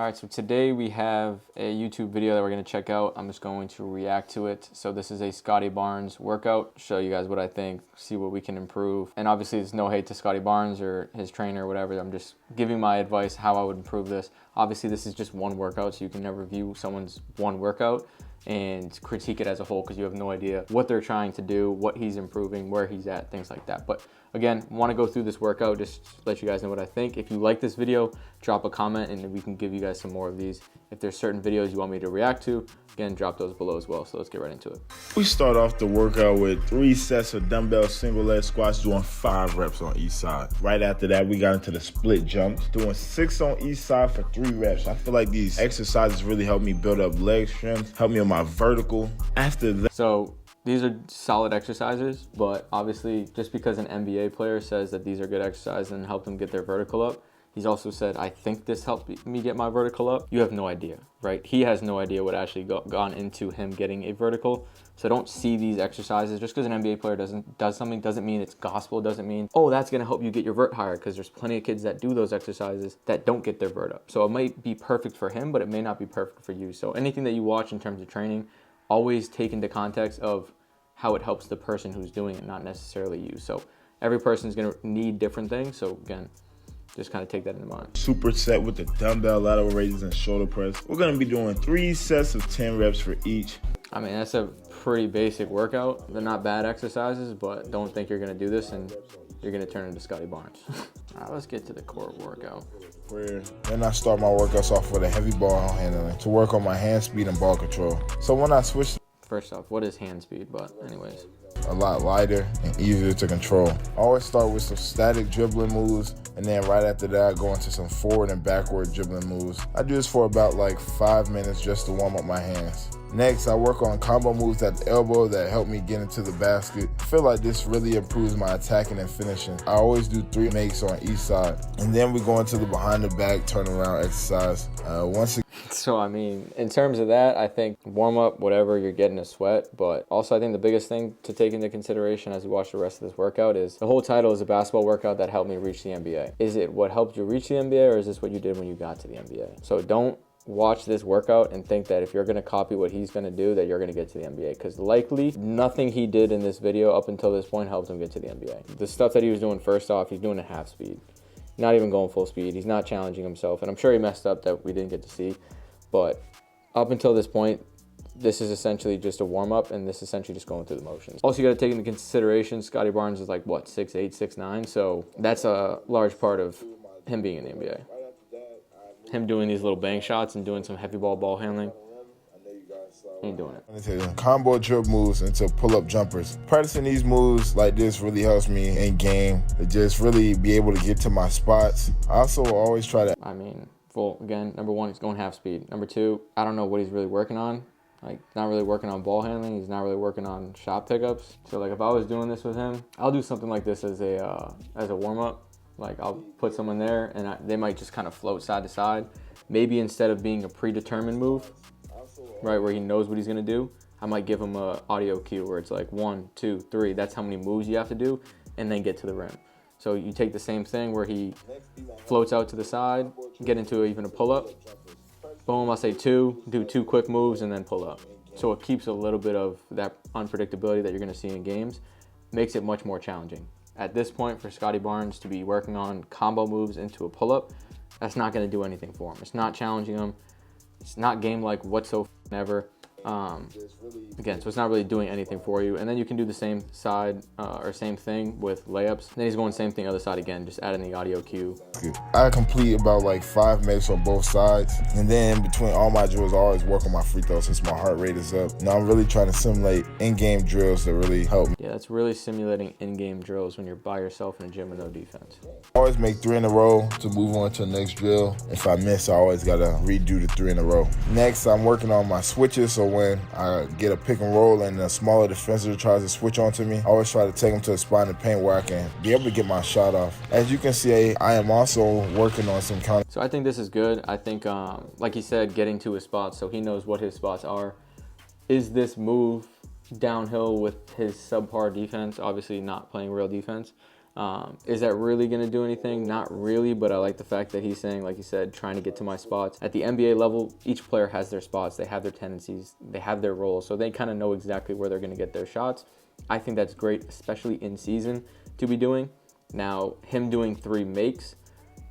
All right, so today we have a YouTube video that we're going to check out. I'm just going to react to it. So this is a Scottie Barnes workout. Show you guys what I think, see what we can improve. And obviously there's no hate to Scottie Barnes or his trainer or whatever. I'm just giving my advice how I would improve this. Obviously this is just one workout, so you can never view someone's one workout and critique it as a whole because you have no idea what they're trying to do, what he's improving, where he's at, things like that. But again, want to go through this workout, just let you guys know what I think. If you like this video, drop a comment and we can give you guys some more of these. If there's certain videos you want me to react to, again, drop those below as well. So let's get right into it. We start off the workout with 3 sets of dumbbell single leg squats, doing 5 reps on each side. Right after that, we got into the split jumps, doing 6 on each side for 3 reps. I feel like these exercises really help me build up leg strength, help me on my vertical. After that, so these are solid exercises, but obviously just because an NBA player says that these are good exercises and help them get their vertical up, he's also said, I think this helped me get my vertical up. You have no idea, right? He has no idea what actually gone into him getting a vertical. So don't see these exercises. Just because an NBA player does something doesn't mean it's gospel. Doesn't mean, oh, that's gonna help you get your vert higher, because there's plenty of kids that do those exercises that don't get their vert up. So it might be perfect for him, but it may not be perfect for you. So anything that you watch in terms of training, always take into context of how it helps the person who's doing it, not necessarily you. So every person's gonna need different things. So again, just kind of take that into mind. super set with the dumbbell lateral raises and shoulder press. We're gonna be doing 3 sets of 10 reps for each. I mean, that's a pretty basic workout. They're not bad exercises, but don't think you're gonna do this and you're gonna turn into Scottie Barnes. All right, let's get to the core workout. Then I start my workouts off with a heavy ball handling to work on my hand speed and ball control. So when I switch, First off, what is hand speed? But anyways, a lot lighter and easier to control. I always start with some static dribbling moves, and then right after that I go into some forward and backward dribbling moves. I do this for about like 5 minutes just to warm up my hands. Next, I work on combo moves at the elbow that help me get into the basket. I feel like this really improves my attacking and finishing. I always do 3 makes on each side. And then we go into the behind the back turnaround exercise. so I mean, in terms of that, I think warm up, whatever, you're getting a sweat. But also I think the biggest thing to take into consideration as you watch the rest of this workout is the whole title is a basketball workout that helped me reach the NBA. Is it what helped you reach the NBA, or is this what you did when you got to the NBA? So don't watch this workout and think that if you're going to copy what he's going to do that you're going to get to the NBA, because likely nothing he did in this video up until this point helped him get to the NBA. The stuff that he was doing, first off, he's doing at half speed, not even going full speed. He's not challenging himself, and I'm sure he messed up that we didn't get to see, but up until this point, this is essentially just a warm-up, and this is essentially just going through the motions. Also, you got to take into consideration Scottie Barnes is like what, 6'8", 6'9", so that's a large part of him being in the NBA. Him doing these little bank shots and doing some heavy ball handling. He ain't doing it. Combo dribble moves into pull-up jumpers. Practicing these moves like this really helps me in game to just really be able to get to my spots. I also always try to, I mean, again, number 1, he's going half speed. Number 2, I don't know what he's really working on. Like, not really working on ball handling. He's not really working on shot pickups. So like if I was doing this with him, I'll do something like this as a warm-up. Like I'll put someone there and they might just kind of float side to side. Maybe instead of being a predetermined move, right, where he knows what he's gonna do, I might give him a audio cue where it's like 1, 2, 3. That's how many moves you have to do, and then get to the rim. So you take the same thing where he floats out to the side, get into even a pull-up. Boom, I'll say 2, do 2 quick moves and then pull up. So it keeps a little bit of that unpredictability that you're gonna see in games, makes it much more challenging. At this point, for Scottie Barnes to be working on combo moves into a pull-up, that's not going to do anything for him. It's not challenging him. It's not game-like whatsoever. Again, so it's not really doing anything for you. And then you can do the same side or same thing with layups. Then he's going same thing other side again, just adding the audio cue. I complete about like 5 makes on both sides. And then between all my drills, I always work on my free throws since my heart rate is up. Now I'm really trying to simulate in-game drills that really help me. Yeah, that's really simulating in-game drills when you're by yourself in a gym with no defense. I always make 3 in a row to move on to the next drill. If I miss, I always got to redo the 3 in a row. Next, I'm working on my switches, so when I get a pick and roll and a smaller defender tries to switch onto me, I always try to take them to a spot in the paint where I can be able to get my shot off. As you can see, I am also working on some counter. So I think this is good. I think, like he said, getting to his spots so he knows what his spots are. Is this move downhill with his subpar defense? Obviously not playing real defense. Is that really going to do anything? Not really, but I like the fact that he's saying, like he said, trying to get to my spots. At the NBA level, each player has their spots. They have their tendencies. They have their roles. So they kind of know exactly where they're going to get their shots. I think that's great, especially in season, to be doing. Now, him doing 3 makes,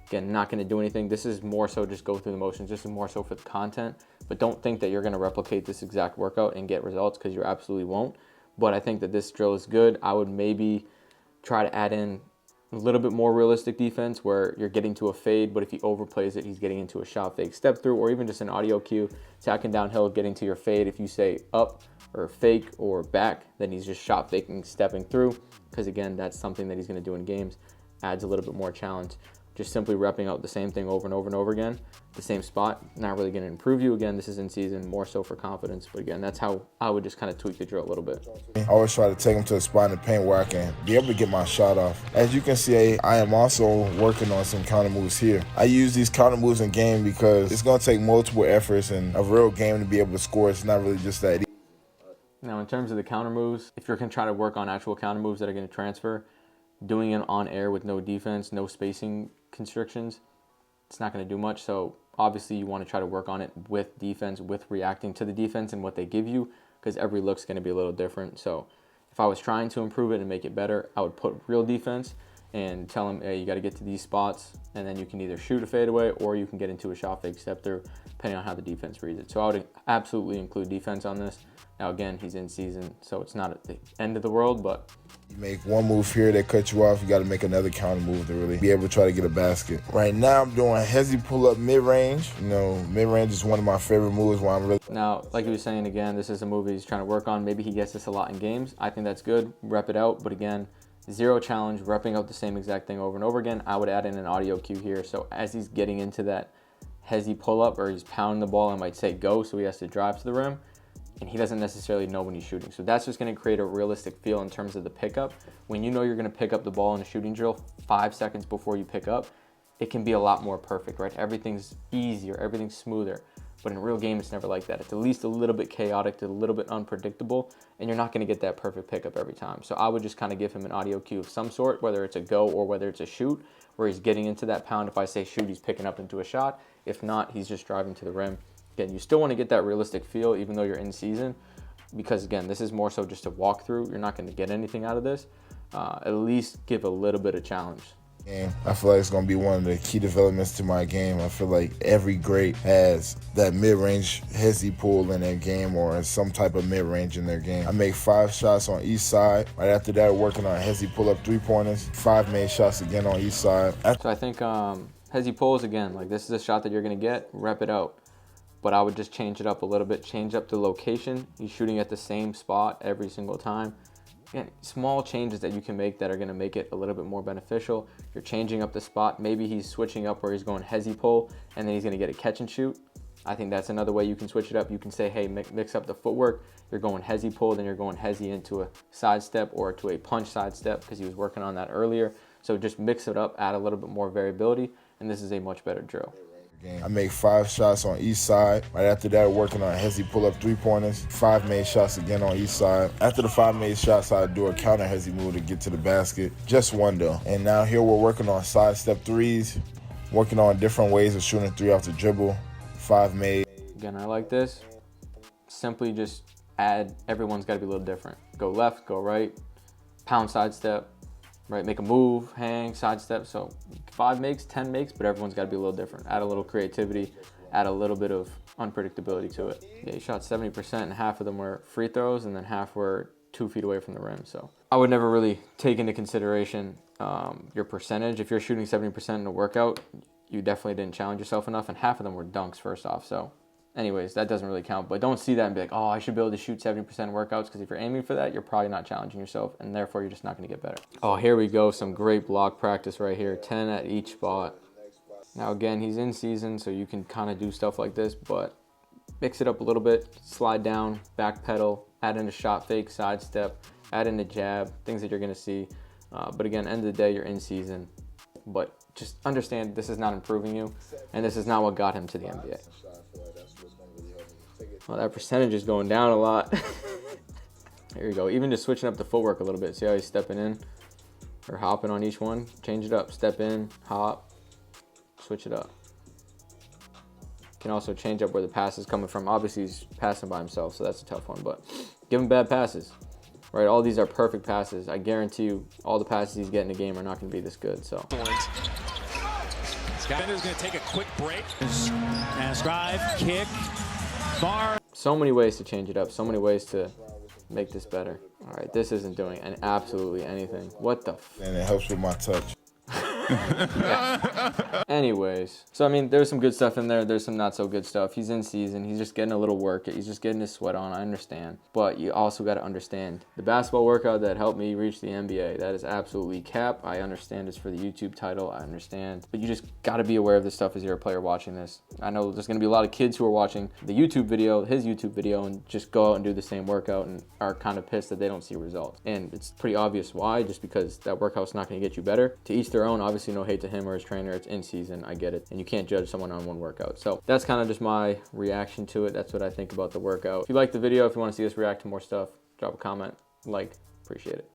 again, not going to do anything. This is more so just go through the motions. This is more so for the content. But don't think that you're going to replicate this exact workout and get results, because you absolutely won't. But I think that this drill is good. I would maybe try to add in a little bit more realistic defense where you're getting to a fade, but if he overplays it, he's getting into a shot fake step through, or even just an audio cue, tacking downhill, getting to your fade. If you say up or fake or back, then he's just shot faking, stepping through, because again, that's something that he's going to do in games. Adds a little bit more challenge. Just simply repping out the same thing over and over and over again, the same spot, not really going to improve you. Again, this is in season, more so for confidence. But again, that's how I would just kind of tweak the drill a little bit. I always try to take him to a spot in the paint where I can be able to get my shot off. As you can see, I am also working on some counter moves here. I use these counter moves in game because it's going to take multiple efforts in a real game to be able to score. It's not really just that easy. Now, in terms of the counter moves, if you're going to try to work on actual counter moves that are going to transfer, doing it on air with no defense, no spacing constrictions, it's not going to do much. So obviously you want to try to work on it with defense, with reacting to the defense and what they give you, because every look's going to be a little different. So if I was trying to improve it and make it better, I would put real defense and tell them, hey, you got to get to these spots, and then you can either shoot a fadeaway or you can get into a shot fake step through, depending on how the defense reads it. So I would absolutely include defense on this. Now, again, he's in season, so it's not at the end of the world, but you make one move here, they cut you off, you got to make another counter move to really be able to try to get a basket. Right now, I'm doing hezzy pull-up mid-range. You know, mid-range is one of my favorite moves where I'm really... Now, like he was saying, again, this is a move he's trying to work on. Maybe he gets this a lot in games. I think that's good. Rep it out, but again, zero challenge, repping out the same exact thing over and over again. I would add in an audio cue here, so as he's getting into that hezzy pull-up or he's pounding the ball, I might say go, so he has to drive to the rim, and he doesn't necessarily know when he's shooting. So that's just going to create a realistic feel in terms of the pickup. When you know you're going to pick up the ball in a shooting drill 5 seconds before you pick up, it can be a lot more perfect, right? Everything's easier, everything's smoother. But in a real game, it's never like that. It's at least a little bit chaotic, a little bit unpredictable, and you're not going to get that perfect pickup every time. So I would just kind of give him an audio cue of some sort, whether it's a go or whether it's a shoot, where he's getting into that pound. If I say shoot, he's picking up into a shot. If not, he's just driving to the rim. Again, you still want to get that realistic feel even though you're in season, because again, this is more so just a walkthrough. You're not going to get anything out of this. At least give a little bit of challenge. I feel like it's going to be one of the key developments to my game. I feel like every great has that mid-range hezzy pull in their game or some type of mid-range in their game. I make 5 shots on each side. Right after that, working on hezzy pull-up 3-pointers. 5 made shots again on each side. So I think hezzy pulls, again, like this is a shot that you're going to get, rep it out. But I would just change it up a little bit, change up the location. He's shooting at the same spot every single time. Again, small changes that you can make that are going to make it a little bit more beneficial. You're changing up the spot. Maybe he's switching up where he's going hezzy pull, and then he's going to get a catch and shoot. I think that's another way you can switch it up. You can say, hey, mix up the footwork. You're going hezzy pull, then you're going hezzy into a side step or to a punch side step, because he was working on that earlier. So just mix it up, add a little bit more variability, and this is a much better drill. I make 5 shots on each side. Right after that, working on hezzy pull-up 3-pointers. 5 made shots again on each side. After the 5 made shots, I do a counter hezzy move to get to the basket. Just one though. And now here we're working on side step threes, working on different ways of shooting 3 off the dribble. 5 made. Again, I like this. Simply just add, everyone's got to be a little different. Go left, go right, pound side step. Right, make a move, hang, sidestep. So 5 makes, 10 makes, but everyone's got to be a little different. Add a little creativity, add a little bit of unpredictability to it. Yeah, he shot 70%, and half of them were free throws, and then half were 2 feet away from the rim. So I would never really take into consideration your percentage. If you're shooting 70% in a workout, you definitely didn't challenge yourself enough, and half of them were dunks first off. So anyways, that doesn't really count. But don't see that and be like, oh, I should be able to shoot 70% workouts, because if you're aiming for that, you're probably not challenging yourself, and therefore you're just not going to get better. Oh, here we go. Some great block practice right here. 10 at each spot. Now, again, he's in season, so you can kind of do stuff like this, but mix it up a little bit. Slide down, back pedal, add in a shot fake, side step, add in a jab, things that you're going to see. But again, end of the day, you're in season. But just understand this is not improving you, and this is not what got him to the NBA. Well, that percentage is going down a lot. Here you go. Even just switching up the footwork a little bit. See how he's stepping in? or hopping on each one. Change it up. Step in, hop, switch it up. Can also change up where the pass is coming from. Obviously, he's passing by himself, so that's a tough one, but give him bad passes. Right, all these are perfect passes. I guarantee you all the passes he's getting in the game are not going to be this good, so. Scottie going to take a quick break. Pass, drive, kick, bar. So many ways to change it up. So many ways to make this better. All right, this isn't doing absolutely anything. What the f? And it helps with my touch. Anyways, so I mean, there's some good stuff in there. There's some not so good stuff. He's in season. He's just getting a little work. He's just getting his sweat on. I understand. But you also got to understand the basketball workout that helped me reach the NBA. That is absolutely cap. I understand it's for the YouTube title. I understand. But you just got to be aware of this stuff as you're a player watching this. I know there's going to be a lot of kids who are watching the YouTube video, his YouTube video, and just go out and do the same workout and are kind of pissed that they don't see results. And it's pretty obvious why, just because that workout's not going to get you better. To each their own. Obviously, no hate to him or his trainer. It's in season. I get it. And you can't judge someone on one workout. So that's kind of just my reaction to it. That's what I think about the workout. If you like the video, if you want to see us react to more stuff, drop a comment, like, appreciate it.